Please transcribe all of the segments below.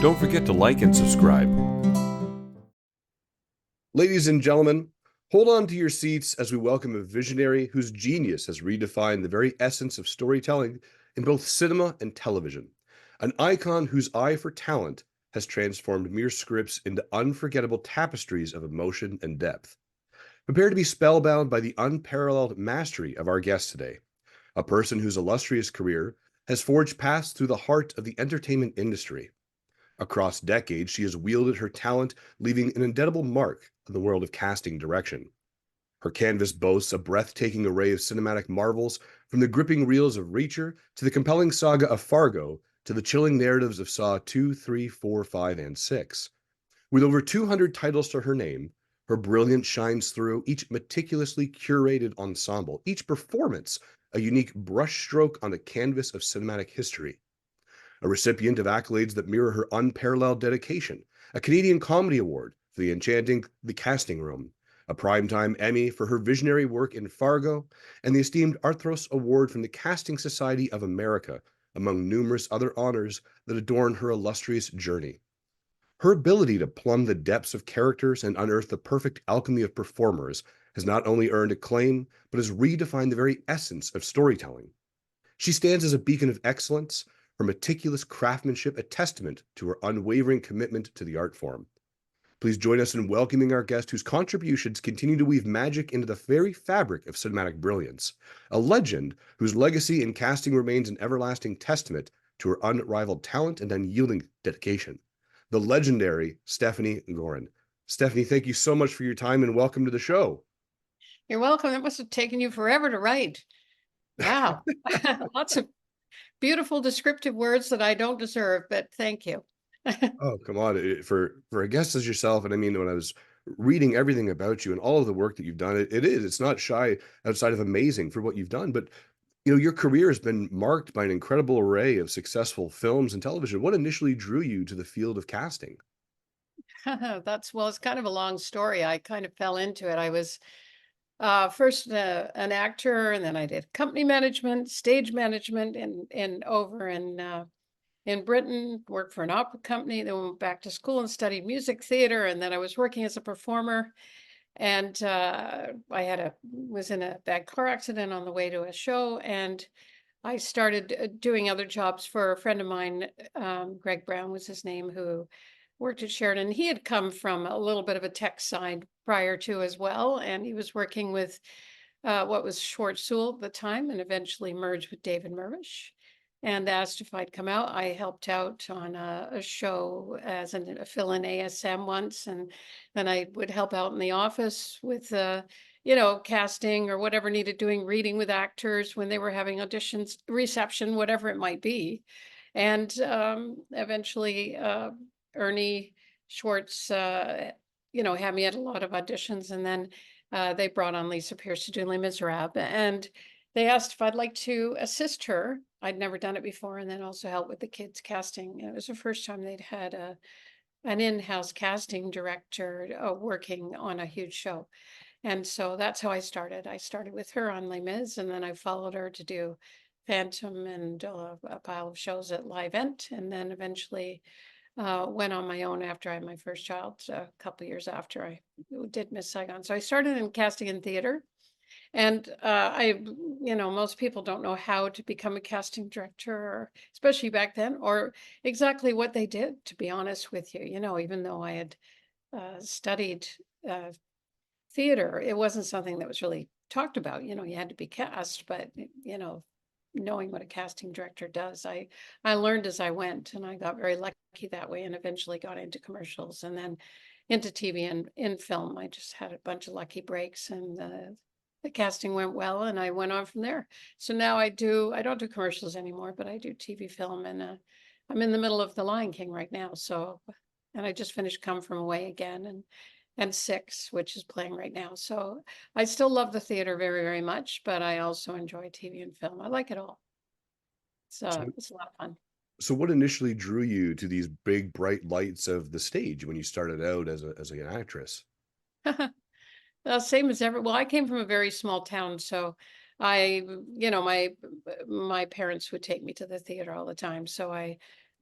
Don't forget to like and subscribe. Ladies and gentlemen, hold on to your seats as we welcome a visionary whose genius has redefined the very essence of storytelling in both cinema and television. An icon whose eye for talent has transformed mere scripts into unforgettable tapestries of emotion and depth. Prepare to be spellbound by the unparalleled mastery of our guest today, a person whose illustrious career has forged paths through the heart of the entertainment industry. Across decades, she has wielded her talent, leaving an indelible mark on the world of casting direction. Her canvas boasts a breathtaking array of cinematic marvels, from the gripping reels of Reacher to the compelling saga of Fargo to the chilling narratives of Saw 2, 3, 4, 5, and 6. With over 200 titles to her name, her brilliance shines through each meticulously curated ensemble, each performance a unique brushstroke on the canvas of cinematic history. A recipient of accolades that mirror her unparalleled dedication, a Canadian Comedy Award for the enchanting The Casting Room, a Primetime Emmy for her visionary work in Fargo, and the esteemed Arthros Award from the Casting Society of America, among numerous other honors that adorn her illustrious journey. Her ability to plumb the depths of characters and unearth the perfect alchemy of performers has not only earned acclaim, but has redefined the very essence of storytelling. She stands as a beacon of excellence, her meticulous craftsmanship a testament to her unwavering commitment to the art form. Please join us in welcoming our guest whose contributions continue to weave magic into the very fabric of cinematic brilliance, a legend whose legacy in casting remains an everlasting testament to her unrivaled talent and unyielding dedication. The legendary Stephanie Gorin. Stephanie, thank you so much for your time and welcome to the show. You're welcome. It must have taken you forever to write. Wow. Lots of beautiful descriptive words that I don't deserve, but thank you. Oh, come on. For a guest as yourself, and I mean, when I was reading everything about you and all of the work that you've done, it's not shy outside of amazing for what you've done. But your career has been marked by an incredible array of successful films and television. What initially drew you to the field of casting? Well, it's kind of a long story. I kind of fell into it. I was first an actor, and then I did company management, stage management, and over in Britain, worked for an opera company, then went back to school and studied music theater, and then I was working as a performer. And was in a bad car accident on the way to a show, and I started doing other jobs for a friend of mine. Greg Brown was his name, who worked at Sheridan. He had come from a little bit of a tech side prior to as well, and he was working with what was Schwartz Sewell at the time, and eventually merged with David Mirvish. And asked if I'd come out. I helped out on a show as a fill-in ASM once, and then I would help out in the office with, casting or whatever needed doing, reading with actors when they were having auditions, reception, whatever it might be. And eventually, Ernie Schwartz, had me at a lot of auditions, and then they brought on Lisa Pierce to do Les Miserables, and they asked if I'd like to assist her. I'd never done it before, and then also help with the kids casting. It was the first time they'd had an in-house casting director working on a huge show. And so that's how I started. I started with her on Les Mis, and then I followed her to do Phantom and a pile of shows at Live Ent, and then eventually went on my own after I had my first child, a couple years after I did Miss Saigon. So I started in casting in theater. And most people don't know how to become a casting director, or especially back then, or exactly what they did, to be honest with you. Even though I had studied uh, theater, it wasn't something that was really talked about. You had to be cast, but, knowing what a casting director does, I learned as I went, and I got very lucky that way, and eventually got into commercials and then into TV and in film. I just had a bunch of lucky breaks, and the casting went well, and I went on from there. So now I don't do commercials anymore, but I do TV, film, and I'm in the middle of The Lion King right now. So, and I just finished Come From Away again, and Six, which is playing right now. So I still love the theater very, very much, but I also enjoy TV and film. I like it all. So So, it's a lot of fun. so what initially drew you to these big bright lights of the stage when you started out as an actress? Same as ever. Well, I came from a very small town, so I, my parents would take me to the theater all the time. So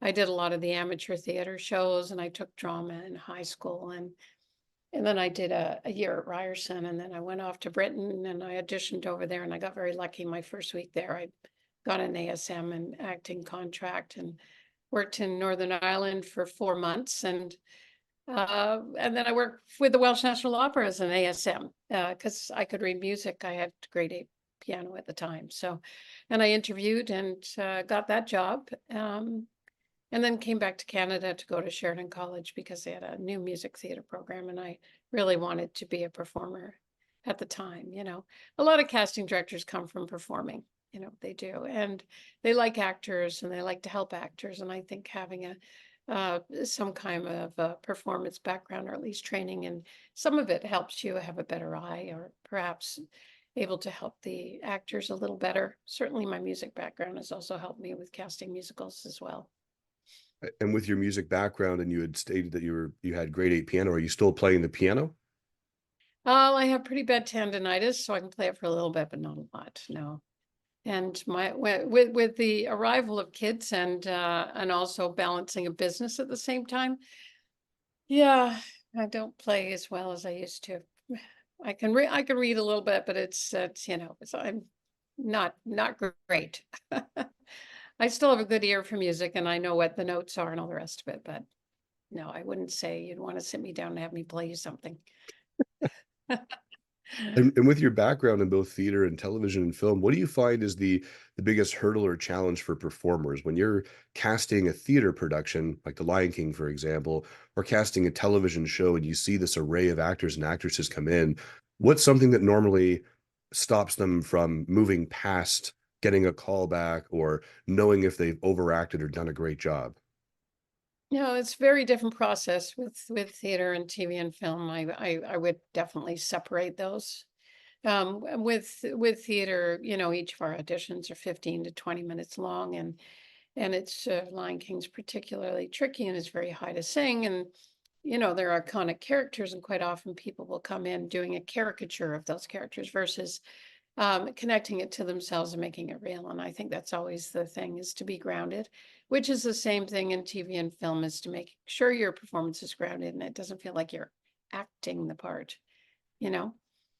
I did a lot of the amateur theater shows, and I took drama in high school, and then I did a year at Ryerson, and then I went off to Britain and I auditioned over there, and I got very lucky. My first week there, I got an ASM and acting contract and worked in Northern Ireland for 4 months, and then I worked with the Welsh National Opera as an ASM because I could read music. I had grade 8 piano at the time, so, and I interviewed and got that job. And then came back to Canada to go to Sheridan College because they had a new music theater program, and I really wanted to be a performer at the time. A lot of casting directors come from performing, they do, and they like actors and they like to help actors. And I think having some kind of a performance background, or at least training, and some of it helps you have a better eye, or perhaps able to help the actors a little better. Certainly my music background has also helped me with casting musicals as well. And with your music background, and you had stated that you had grade 8 piano, are you still playing the piano? I have pretty bad tendonitis, so I can play it for a little bit, but not a lot, no. And with the arrival of kids and also balancing a business at the same time, yeah, I don't play as well as I used to. I can read a little bit, but I'm not great. I still have a good ear for music, and I know what the notes are and all the rest of it, but no, I wouldn't say you'd want to sit me down and have me play you something. And with your background in both theater and television and film, what do you find is the biggest hurdle or challenge for performers when you're casting a theater production, like The Lion King, for example, or casting a television show and you see this array of actors and actresses come in? What's something that normally stops them from moving past getting a call back or knowing if they've overacted or done a great job? It's a very different process with theater and TV and film. I would definitely separate those. With theater, each of our auditions are 15 to 20 minutes long, and it's Lion King's particularly tricky, and it's very high to sing, and they're iconic characters, and quite often people will come in doing a caricature of those characters versus connecting it to themselves and making it real. And I think that's always the thing, is to be grounded, which is the same thing in TV and film, is to make sure your performance is grounded and it doesn't feel like you're acting the part, you know,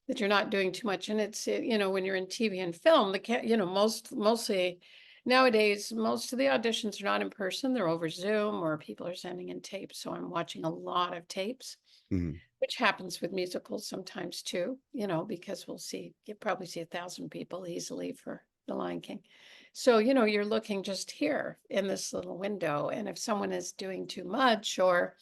that you're not doing too much. And it's, when you're in TV and film, mostly nowadays, most of the auditions are not in person, they're over Zoom, or people are sending in tapes. So I'm watching a lot of tapes, Mhm. which happens with musicals sometimes too, because you probably see 1,000 people easily for The Lion King. So, you're looking just here in this little window. And if someone is doing too much, or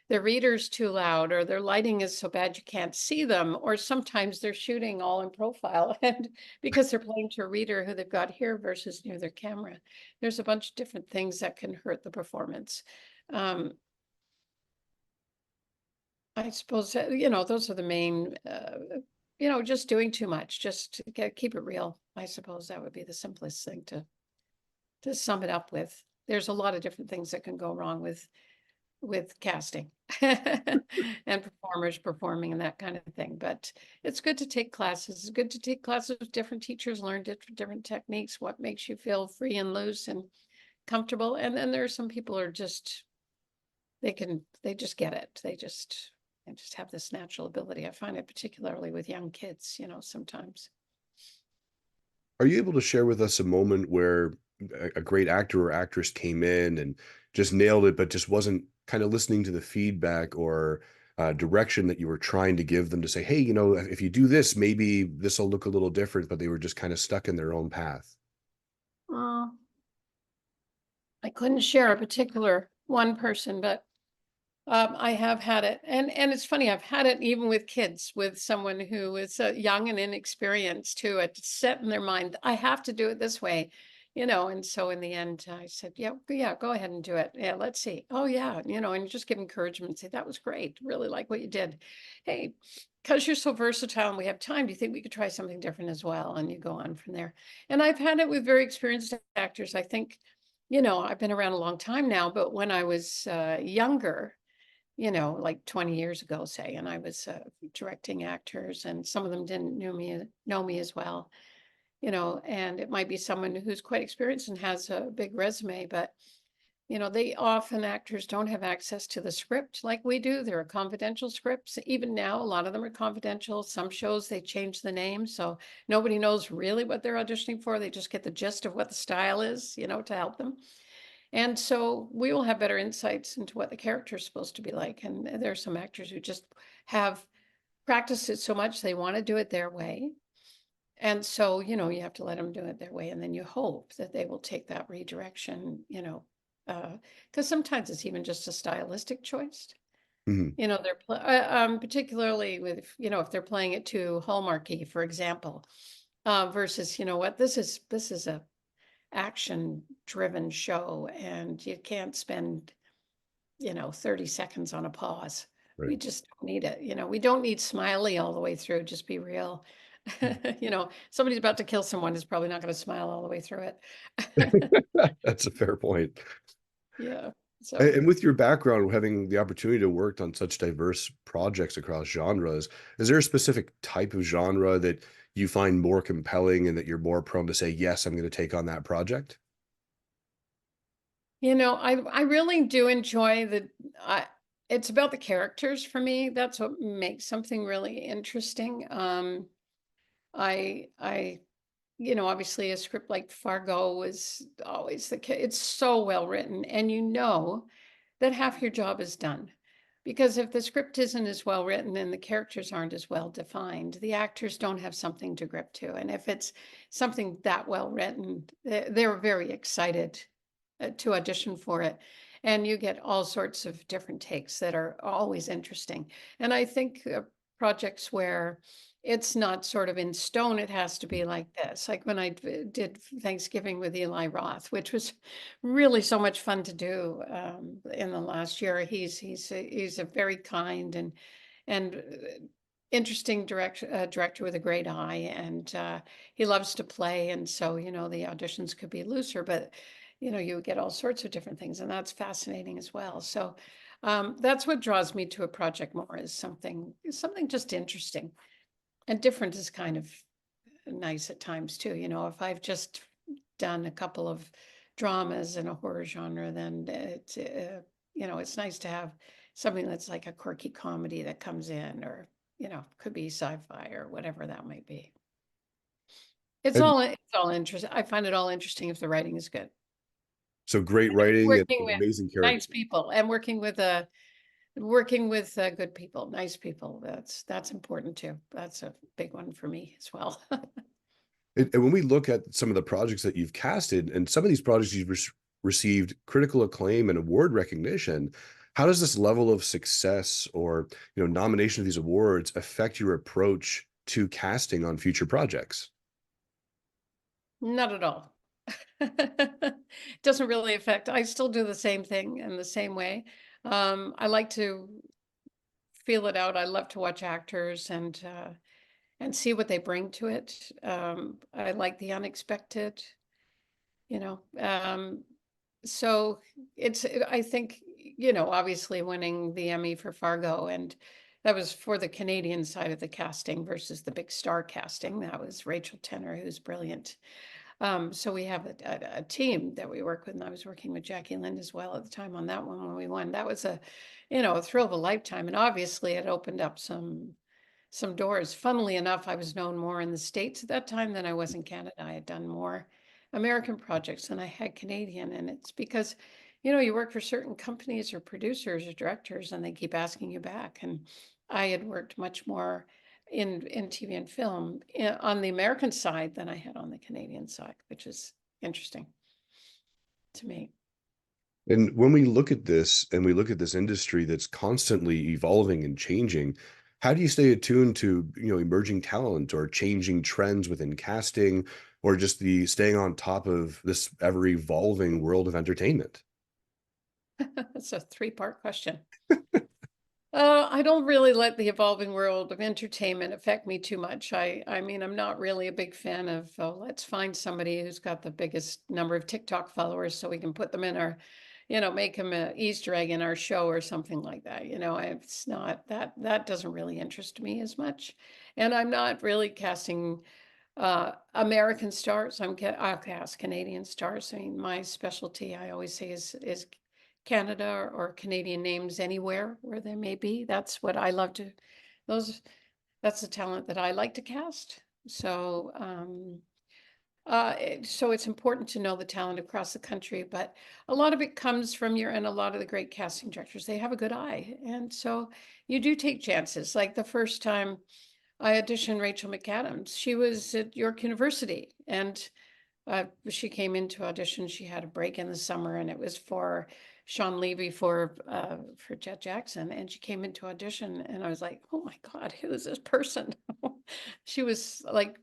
their reader's too loud, or their lighting is so bad you can't see them, or sometimes they're shooting all in profile and because they're playing to a reader who they've got here versus near their camera, there's a bunch of different things that can hurt the performance. Um, I suppose, those are the main, just doing too much, just to keep it real. I suppose that would be the simplest thing to sum it up with. There's a lot of different things that can go wrong with casting and performers performing and that kind of thing. But it's good to take classes. It's good to take classes with different teachers, learn different techniques, what makes you feel free and loose and comfortable. And then there are some people who are just, they just get it. They just have this natural ability. I find it particularly with young kids, sometimes. Are you able to share with us a moment where a great actor or actress came in and just nailed it, but just wasn't kind of listening to the feedback or direction that you were trying to give them to say, hey, if you do this, maybe this will look a little different, but they were just kind of stuck in their own path? Uh, I couldn't share a particular one person, but I have had it, and it's funny. I've had it even with kids, with someone who is young and inexperienced, who had set in their mind, I have to do it this way, And so in the end, I said, yeah, go ahead and do it. Yeah, let's see. Oh yeah, and just give encouragement. Say that was great. Really like what you did. Hey, because you're so versatile and we have time, do you think we could try something different as well? And you go on from there. And I've had it with very experienced actors. I think, I've been around a long time now, but when I was younger, like 20 years ago, say, and I was directing actors, and some of them didn't know me as well, and it might be someone who's quite experienced and has a big resume, but They often actors don't have access to the script like we do. There are confidential scripts. Even now, a lot of them are confidential. Some shows they change the name, so nobody knows really what they're auditioning for. They just get the gist of what the style is, to help them. And so we will have better insights into what the character is supposed to be like. And there are some actors who just have practiced it so much they want to do it their way. And so, you have to let them do it their way. And then you hope that they will take that redirection, because sometimes it's even just a stylistic choice. Mhm. Particularly with, if they're playing it too Hallmarky, for example, versus, what this is a action driven show and you can't spend 30 seconds on a pause. Right. We just don't need it. We don't need smiley all the way through. Just be real. Somebody's about to kill someone is probably not going to smile all the way through it. That's a fair point. Yeah. And So, and with your background, having the opportunity to work on such diverse projects across genres, is there a specific type of genre that you find more compelling and that you're more prone to say, yes, I'm going to take on that project? I really do enjoy I it's about the characters for me. That's what makes something really interesting. I obviously a script like Fargo is always it's so well written, and that half your job is done. Because if the script isn't as well written and the characters aren't as well defined, the actors don't have something to grip to. And if it's something that well written, they're very excited to audition for it. And you get all sorts of different takes that are always interesting. And I think projects where it's not sort of in stone, it has to be like this. Like when I did Thanksgiving with Eli Roth, which was really so much fun to do in the last year. He's a very kind and interesting director with a great eye, and he loves to play. And so the auditions could be looser, but you get all sorts of different things, and that's fascinating as well. So that's what draws me to a project more is something just interesting and different is kind of nice at times too. If I've just done a couple of dramas in a horror genre, then it's nice to have something that's like a quirky comedy that comes in, or could be sci-fi or whatever that might be. And It's all interesting. I find it all interesting if the writing is good. so great writing and Working with amazing nice characters. people and working with good people, nice people. That's important too. That's a big one for me as well. And when we look at some of the projects that you've casted, and some of these projects you've received critical acclaim and award recognition, how does this level of success or nomination of these awards affect your approach to casting on future projects? Not at all. Doesn't really affect. I still do the same thing in the same way. I like to feel it out. I love to watch actors and see what they bring to it. I like the unexpected, you know. So I think, obviously winning the Emmy for Fargo, and that was for the Canadian side of the casting versus the big star casting. That was Rachel Tenner, who's brilliant. So we have a team that we work with, and I was working with Jackie Lind as well at the time on that one when we won. That was a thrill of a lifetime, and obviously it opened up some doors. Funnily enough, I was known more in the States at that time than I was in Canada. I had done more American projects than I had Canadian, and it's because you work for certain companies or producers or directors, and they keep asking you back. And I had worked much more in TV and film on the American side than I had on the Canadian side, which is interesting to me. And when we look at this and we look at this industry that's constantly evolving and changing, how do you stay attuned to, emerging talent or changing trends within casting or just the staying on top of this ever evolving world of entertainment? That's a three-part question. I don't really let the evolving world of entertainment affect me too much. I mean, I'm not really a big fan of, oh, let's find somebody who's got the biggest number of TikTok followers so we can put them in our, make them an Easter egg in our show or something like that. It's not that doesn't really interest me as much. And I'm not really casting American stars. I'll cast Canadian stars. I mean, my specialty, I always say, is Canada or Canadian names anywhere where they may be. That's what I love to. Those that's the talent that I like to cast. So, so it's important to know the talent across the country, but a lot of it comes from and a lot of the great casting directors, they have a good eye, and so you do take chances. Like the first time I auditioned Rachel McAdams. She was at York University, and she came into audition. She had a break in the summer, and it was for Sean Levy for Jet Jackson. And she came into audition, and I was like, "Oh my God, who is this person?" She was like,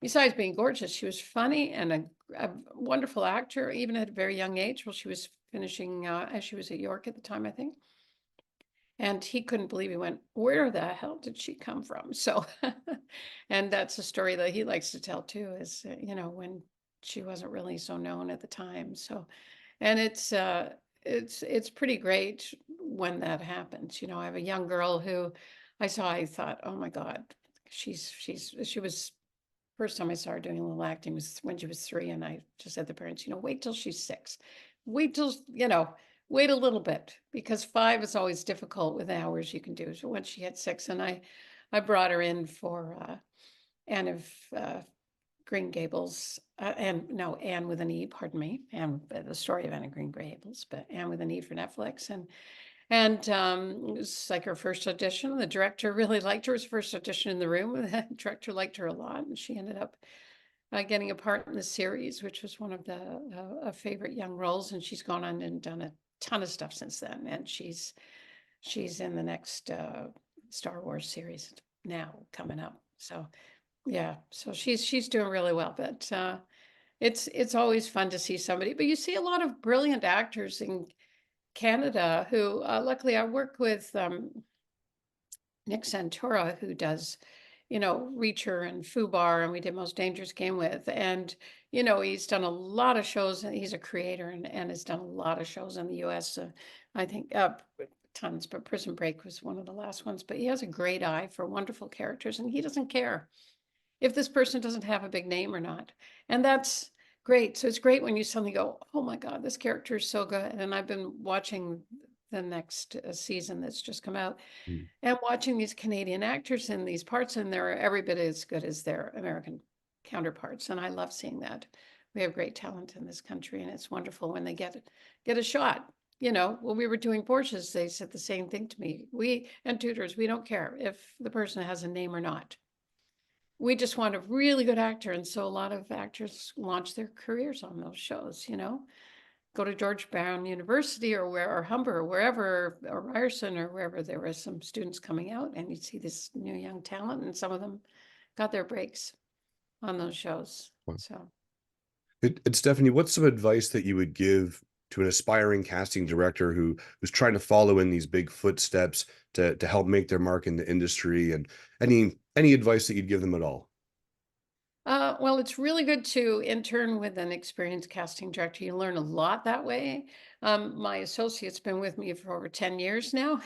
besides being gorgeous, she was funny and a wonderful actor, even at a very young age. Well, she was finishing as she was at York at the time, I think. And he couldn't believe, he went, "Where the hell did she come from?" So, and that's a story that he likes to tell too, is, when she wasn't really so known at the time. So, and it's pretty great when that happens. I have a young girl who I thought, "Oh my God, she was." First time I saw her doing a little acting was when she was 3, and I just said to the parents, wait till she's 6. Wait till, wait a little bit, because 5 is always difficult with hours you can do. So once she hit 6, and I brought her in for Anne of Green Gables, and no, Anne with an E, pardon me, and the story of Anne of Green Gables, but Anne with an E for Netflix, and it was like her first audition. The director really liked her. It was her first audition in the room. The director liked her a lot, and she ended up getting a part in the series, which was one of the favorite young roles. And she's gone on and done a ton of stuff since then. And she's in the next Star Wars series now coming up. So yeah, so she's doing really well. But it's always fun to see somebody. But you see a lot of brilliant actors in Canada who, luckily, I work with Nick Santora, who does, Reacher and Fubar, and we did Most Dangerous Game with. And, he's done a lot of shows, and he's a creator and has done a lot of shows in the US. I think tons, but Prison Break was one of the last ones. But he has a great eye for wonderful characters, and he doesn't care if this person doesn't have a big name or not. And that's great. So it's great when you suddenly go, "Oh my God, this character is so good." And I've been watching the next season that's just come out, Mm. and watching these Canadian actors in these parts, and they're every bit as good as their American counterparts. And I love seeing that. We have great talent in this country, and it's wonderful when they get a shot. When we were doing Porsche's, they said the same thing to me. We and tutors, we don't care if the person has a name or not. We just want a really good actor. And so a lot of actors launch their careers on those shows, go to George Brown University or Humber or wherever, or Ryerson or wherever there were some students coming out, and you'd see this new young talent, and some of them got their breaks on those shows. Wow. So And Stephanie, what's some advice that you would give to an aspiring casting director who's trying to follow in these big footsteps to help make their mark in the industry, and any advice that you'd give them at all? well, it's really good to intern with an experienced casting director. You learn a lot that way. My associate's been with me for over 10 years now.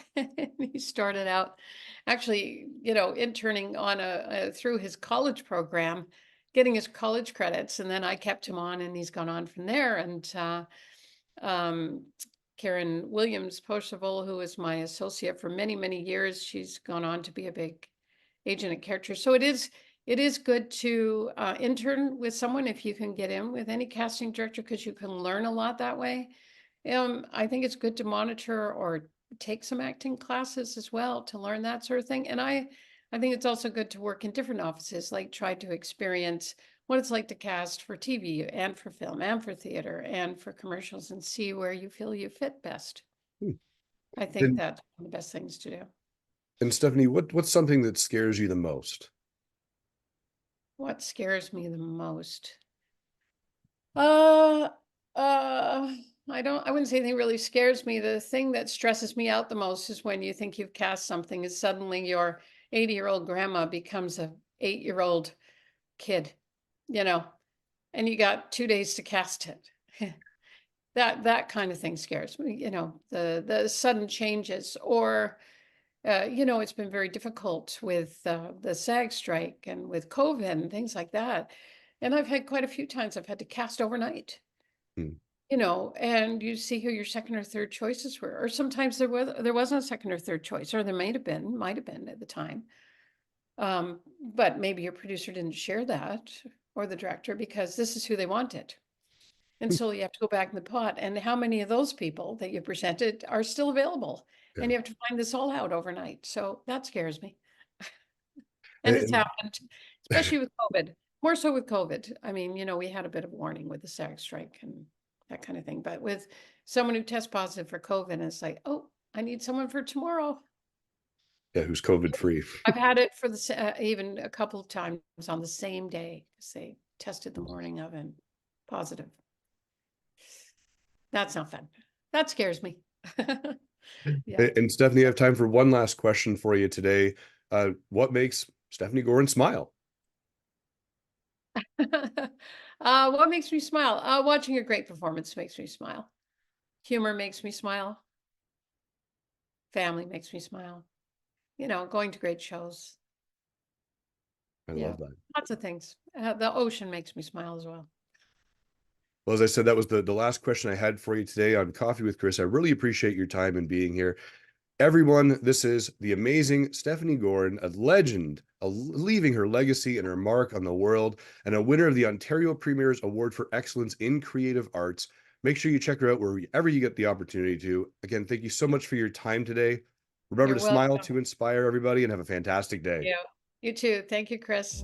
He started out actually, interning on through his college program, getting his college credits, and then I kept him on, and he's gone on from there. And um, Karen Williams Pocheval, who was my associate for many, many years, she's gone on to be a big agent at character. So it is good to intern with someone if you can get in with any casting director, because you can learn a lot that way. I think it's good to monitor or take some acting classes as well to learn that sort of thing. And I think it's also good to work in different offices, like try to experience what it's like to cast for TV and for film and for theater and for commercials, and see where you feel you fit best. Hmm. I think And that's one of the best things to do. Stephanie, what's something that scares you the most? What scares me the most? Uh, I wouldn't say anything really scares me. The thing that stresses me out the most is when you think you've cast something, and suddenly your 80-year-old grandma becomes a 8-year-old kid, and you got 2 days to cast it. That kind of thing scares me, the sudden changes, or It's been very difficult with the SAG strike and with COVID and things like that. And I've had quite a few times I've had to cast overnight, Mm. and you see who your second or third choices were. Or sometimes there wasn't a second or third choice, or there might have been at the time. But maybe your producer didn't share that, or the director, because this is who they wanted. And so you have to go back in the pot. And how many of those people that you presented are still available? Yeah. And you have to find this all out overnight. So that scares me. And it's And- happened, especially with COVID, more so with COVID. I mean, we had a bit of warning with the SAG strike and that kind of thing. But with someone who tests positive for COVID, it's like, oh, I need someone for tomorrow. yeah, who's COVID free. I've had it for even a couple of times on the same day because they tested the morning of and positive. That's not fun. That scares me. Yeah. And Stephanie, I have time for one last question for you today. What makes Stephanie Gorin smile? What makes me smile? Watching a great performance makes me smile. Humor makes me smile. Family makes me smile. Going to great shows. I Yeah, love that. lots of things. The ocean makes me smile as well. Well, as I said, that was the last question I had for you today on Coffee with Chris. I really appreciate your time and being here. Everyone, this is the amazing Stephanie Gorin, a legend, leaving her legacy and her mark on the world, and a winner of the Ontario Premier's Award for Excellence in Creative Arts. Make sure you check her out wherever you get the opportunity to. Again, thank you so much for your time today. Remember You're to smile welcome. to inspire everybody and have a fantastic day. Yeah, you too. Thank you, Chris.